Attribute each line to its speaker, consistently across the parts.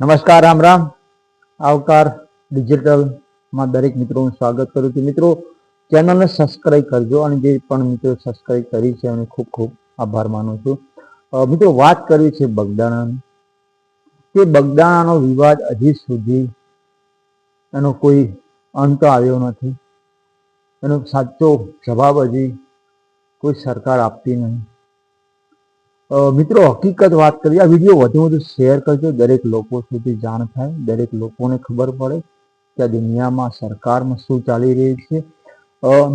Speaker 1: નમસ્કાર, રામ રામ. આવકાર ડિજિટલમાં દરેક મિત્રોનું સ્વાગત કરું છું. મિત્રો, ચેનલને સબસ્ક્રાઈબ કરજો અને જે પણ મિત્રો સબસ્ક્રાઈબ કરી છે એને ખૂબ ખૂબ આભાર માનું છું. મિત્રો, વાત કરવી છે બગદાણાની. તે બગદાણાનો વિવાદ હજી સુધી એનો કોઈ અંત આવ્યો નથી. એનો સાચો જવાબ હજી કોઈ સરકાર આપતી નહીં. મિત્રો, હકીકત વાત કરીએ. આ વિડીયો વધુ શેર કરજો, દરેક લોકો સુધી જાણ થાય, દરેક લોકોને ખબર પડે કે આ દુનિયામાં સરકારમાં શું ચાલી રહ્યું છે.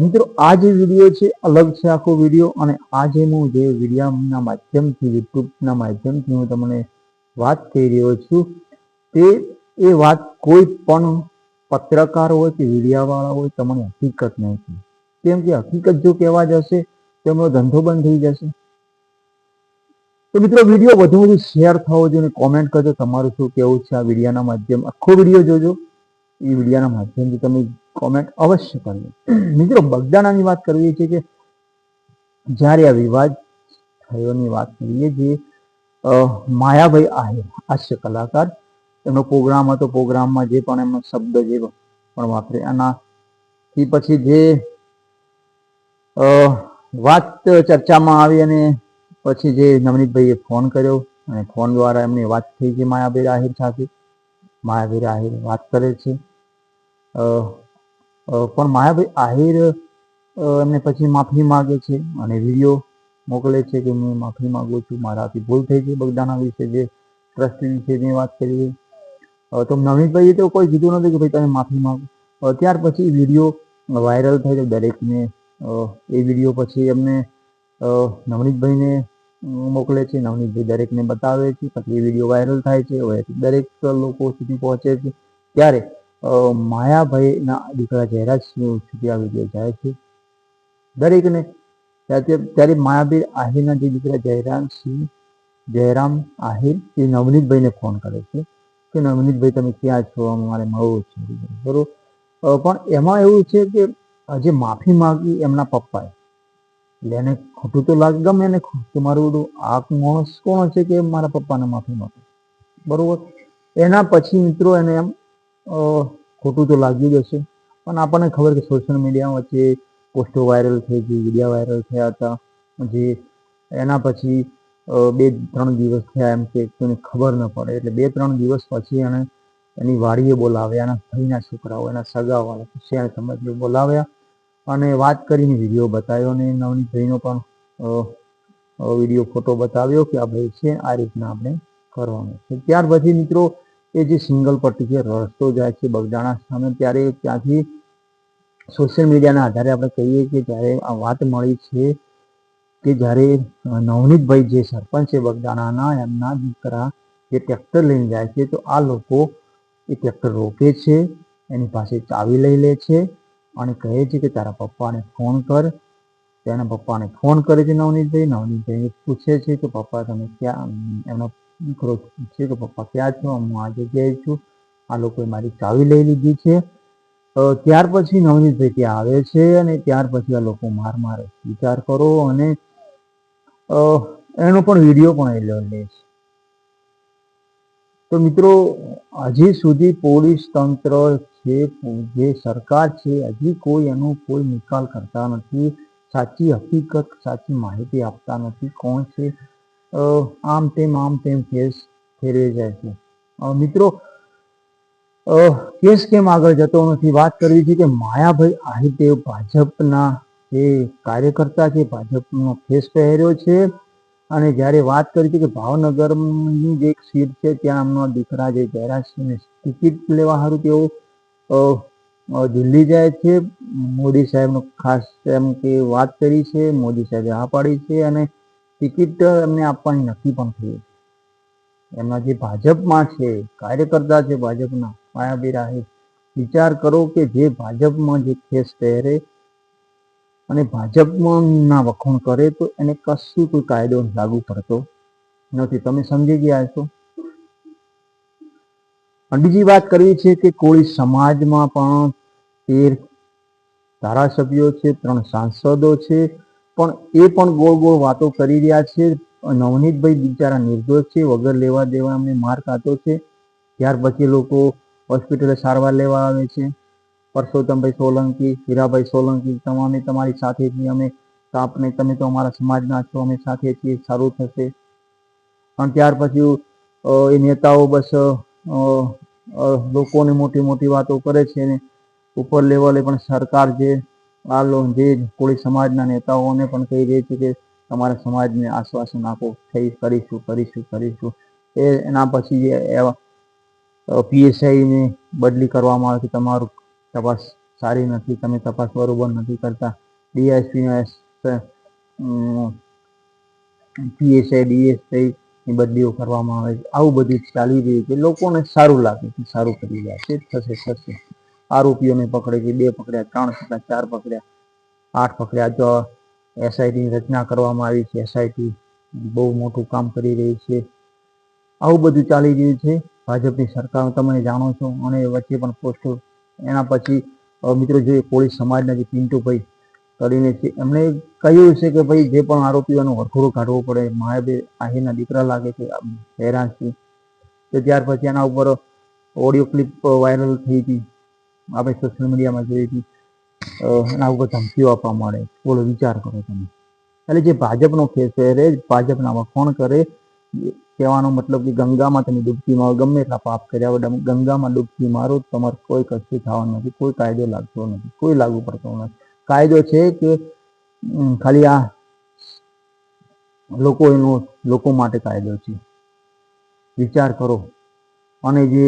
Speaker 1: મિત્રો, આ જે વિડીયો છે અલગ છે આખો વિડીયો, અને આ જે હું જે વિડીયોના માધ્યમથી યુટ્યુબના માધ્યમથી હું તમને વાત કરી રહ્યો છું તે એ વાત કોઈ પણ પત્રકાર હોય કે મીડિયાવાળા હોય તમને હકીકત નહીં કહે. કેમ કે હકીકત જો કહેવા જશે તો એમનો ધંધો બંધ થઈ જશે. તો મિત્રો, વિડીયો વધુ શેર થવો જોઈએ અને કોમેન્ટ કરજો તમારું શું કહેવું છે આ વિડીયોના માધ્યમ. આખો વિડીયો જોજો, એ વિડીયોના માધ્યમથી તમે કોમેન્ટ અવશ્ય કરજો. મિત્રો, બગદાણાની વાત કરવી છે કે જ્યારે આ વિવાદ થયોની વાત કરીએ, જે માયાભાઈ આહિર હાસ્ય કલાકાર, એમનો પ્રોગ્રામ હતો, પ્રોગ્રામમાં જે પણ એમનો શબ્દ જે પણ વાપરે એનાથી પછી જે વાત ચર્ચામાં આવી અને પછી જે નવનીતભાઈએ ફોન કર્યો અને ફોન દ્વારા એમની વાત થઈ છે માયાભાઈ આહિર સાથે. માયાભાઈ આહિર વાત કરે છે, પણ માયાભાઈ આહિર એમને પછી માફી માગે છે અને વિડીયો મોકલે છે કે હું માફી માગું છું, મારાથી ભૂલ થઈ છે બગદાણા વિશે જે ટ્રસ્ટ વિશેની વાત કરીએ. તો નવનીતભાઈએ તો કોઈ કીધું નથી કે ભાઈ તમે માફી માગો. ત્યાર પછી વિડીયો વાયરલ થઈ જાય દરેકને. એ વિડીયો પછી એમને નવનીતભાઈને મોકલે છે, નવનીતભાઈ દરેકને બતાવે છે, પછી એ વિડીયો વાયરલ થાય છે, હવે દરેક લોકો સુધી પહોંચે છે. ત્યારે માયાભાઈના દીકરા જયરાજ સુધી આ વિડીયો જાય છે દરેકને. ત્યારે માયાભાઈ આહિરના જે દીકરા જયરામ આહિર એ નવનીતભાઈને ફોન કરે છે કે નવનીતભાઈ તમે ક્યાં છો, મારે મળવું છે, બરોબર. પણ એમાં એવું છે કે જે માફી માંગી એમના પપ્પાએ, એટલે એને ખોટું તો લાગે, ગમે એને કે મારું બધું આ માણસ કોણ છે કે મારા પપ્પાને માફી માંગે, બરોબર. એના પછી મિત્રો એને એમ ખોટું તો લાગ્યું જ હશે. પણ આપણને ખબર કે સોશિયલ મીડિયા વચ્ચે પોસ્ટો વાયરલ થઈ ગઈ, વિડીયો વાયરલ થયા હતા. જે એના પછી 2-3 દિવસ થયા એમ કે કોઈને ખબર ન પડે, એટલે 2-3 દિવસ પછી એને એની વાડીએ બોલાવ્યા, એના ભાઈના છોકરાઓ, એના સગાવાળા શેર સમાજને બોલાવ્યા અને વાત કરીને વિડીયો બતાવ્યો અને નવનીતભાઈનો પણ વિડીયો ફોટો બતાવ્યો કે આ ભાઈ છે, આ રીતના આપણે કરવાનું છે. ત્યાર પછી મિત્રો એ જે સિંગલ પટ્ટી છે રસ્તો જાય છે બગદાણા સામે, ત્યારે ત્યાંથી સોશિયલ મીડિયાના આધારે આપણે કહીએ કે જ્યારે આ વાત મળી છે કે જ્યારે નવનીતભાઈ જે સરપંચ છે બગદાણાના, એમના દીકરા જે ટ્રેક્ટર લઈને જાય છે, તો આ લોકો એ ટ્રેક્ટર રોકે છે, એની પાસે ચાવી લઈ લે છે અને કહે છે કે તારા પપ્પાને ફોન કર. તેના પપ્પાને ફોન કરે છે નવનીતભાઈ પૂછે છે કે પપ્પા તમે ક્યાં, એમનો દીકરો પૂછે કે પપ્પા ક્યાં છો, હું આ જગ્યાએ છું, આ લોકોએ મારી ચાવી લઈ લીધી છે. ત્યાર પછી નવનીતભાઈ ત્યાં આવે છે અને ત્યાર પછી આ લોકો માર મારે. વિચાર કરો. અને એનો પણ વિડીયો પણ એ લે છે. તો મિત્રો, હજી સુધી પોલીસ તંત્ર છે, જે સરકાર છે, હજી કોઈ એનો કોઈ નિકાલ કરતા નથી, સાચી હકીકત, સાચી માહિતી આપતા નથી. કોણ છે આમ તેમ કેસ ફેરવી જાય છે. મિત્રો, કેસ કેમ આગળ જતો નથી? વાત કરવી છે કે માયાભાઈ આહિર તે ભાજપના જે કાર્યકર્તા છે, ભાજપનો ફેસ પહેર્યો છે. અને જ્યારે વાત કરી છે કે ભાવનગરની જે એક સીટ છે ત્યાં એમના દીકરા જે જયરાજસિંહને ટિકિટ લેવા સારું તેઓ દિલ્હી જાય છે. મોદી સાહેબનો ખાસ એમ કે વાત કરી છે, મોદી સાહેબે હા પાડી છે અને ટિકિટ એમને આપવાની નક્કી પણ થઈ. એમના જે ભાજપમાં છે કાર્યકર્તા છે ભાજપના, માયાભાઈ આહિર, વિચાર કરો કે જે ભાજપમાં જે ખેસ પહેરે અને ભાજપમાં ના વખોણ કરે તો એને કશું કોઈ કાયદો લાગુ પડતો નથી. તમે સમજી ગયા છો. બીજી વાત કરવી છે કે કોળી સમાજમાં પણ 13 ધારાસભ્યો છે, 3 સાંસદો છે, પણ એ પણ ગોળ ગોળ વાતો કરી રહ્યા છે. નવનીતભાઈ બિચારા નિર્દોષ છે, વગર લેવા દેવા એમને માર ખાધો છે. ત્યાર પછી લોકો હોસ્પિટલે સારવાર લેવા આવે છે. પરસોત્તમભાઈ સોલંકી, હીરાભાઈ સોલંકી, તમામે તમારી સાથે છીએ અમે, આપને તમે તો અમારા સમાજના છો, અમે સાથે છીએ, સારું થશે. અને ત્યાર પછી એ નેતાઓ બસ લોકોને મોટી મોટી વાતો કરે છે ને ઉપર લેવલે પણ સરકાર જે કોળી સમાજના નેતાઓને પણ કહી રહી છે કે તમારા સમાજને આશ્વાસન આપો, કરીશું. એના પછી PSI ની બદલી કરવામાં આવે છે, તમારું તપાસ સારી નથી, તમે તપાસ બરોબર નથી કરતા. DSP PSI DSI ની બદલીઓ કરવામાં આવે છે. આવું બધું ચાલી રહ્યું છે. લોકોને સારું લાગે છે, સારું કરી રહ્યા છે, થશે. આરોપીઓને પકડે છે, 2 પકડ્યા, 3 પકડ્યા, 4 પકડ્યા, 8 પકડ્યા. તો SIT ની રચના કરવામાં આવી છે. SIT બહુ મોટું કામ કરી રહી છે. આવું બધું ચાલી રહ્યું છે. ભાજપની સરકાર તમે જાણો છો. અને વચ્ચે પણ પોસ્ટો એના પછી મિત્રો જે કોળી સમાજના જે પિન્ટુભાઈ કરીને છે એમણે કહ્યું છે કે ભાઈ જે પણ આરોપીઓનો વરઘોડો કાઢવો પડે, માયા આહીરના દીકરા લાગે છે, હેરાન છે. તો ત્યાર પછી એના ઉપર ઓડિયો ક્લિપ વાયરલ થઈ હતી, આપણે સોશિયલ મીડિયામાં જોઈ હતી. એના ઉપર ધમકીઓ આપવા મળે, બોલો વિચાર કરો તમે. એટલે જે ભાજપનો કેસ છે, ભાજપના વખોણ કરે, કહેવાનો મતલબ કે ગંગામાં તમે ડૂબકી મારો, ગમે એટલા પાપ કર્યા હોય, ગંગામાં ડૂબકી મારો, તમારે કોઈ કશું થવાનું નથી, કોઈ કાયદો લાગતો નથી, કોઈ લાગુ પડતો નથી. કાયદો છે કે ખાલી આ લોકો માટે કાયદો છે. વિચાર કરો. અને જે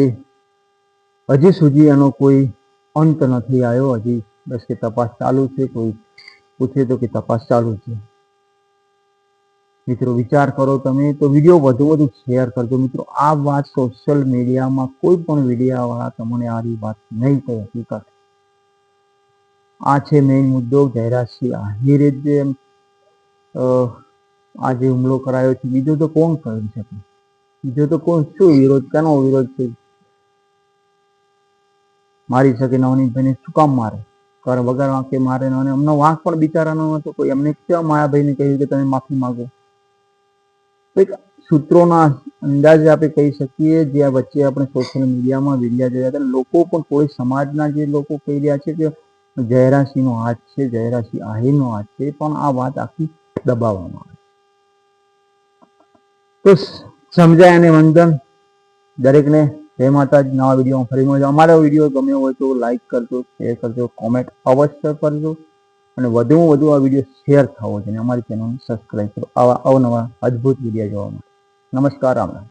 Speaker 1: હજી સુધી એનો કોઈ અંત નથી આવ્યો, હજી બસ કે તપાસ ચાલુ છે. કોઈ પૂછે તો કે તપાસ ચાલુ છે. મિત્રો વિચાર કરો તમે. તો વિડીયો વધુ શેર કરજો મિત્રો. આ વાત સોશિયલ મીડિયામાં કોઈ પણ મીડિયાવાળા તમને આવી વાત નહીં કહે. હકીકત આ છે મેઇન મુદ્દો. જયરાજસિંહ આહિરે જે આ જે હુમલો કરાયો છે, બીજો તો કોણ કરી શકે? બીજો તો કોણ? શું વિરોધ? કેનો વિરોધ છે? મારી શકે નવનીતભાઈને શું કામ મારે? વગર વાંકે મારે. અને એમનો વાંક પણ બિચારાનો નતો કોઈ. એમને કેવા માયાભાઈને કહ્યું કે તમે માફી માગો? સૂત્રોના અંદાજે આપણે કહી શકીએ. જે આ વચ્ચે આપણે સોશિયલ મીડિયામાં વિડીયા જોયા હતા, લોકો પણ કોઈ સમાજના જે લોકો કહી રહ્યા છે કે જયરાજસિંહનો હાથ છે, જયરાજસિંહ આહિરનો હાથ છે, પણ આ વાત આખી દબાવવામાં આવે. તો સમજાય અને વંદન દરેકને. જય માતાજી. નવા વિડીયોમાં ફરી મળજો. અમારો વિડીયો ગમ્યો હોય તો લાઈક કરજો, શેર કરજો, કોમેન્ટ અવશ્ય કરજો. અને વધુમાં વધુ આ વિડીયો શેર થવો જોઈએ. અમારી ચેનલને સબસ્ક્રાઈબ કરો આવા અવનવા અદ્ભુત વિડીયો જોવા માટે. નમસ્કાર. રામ રામ.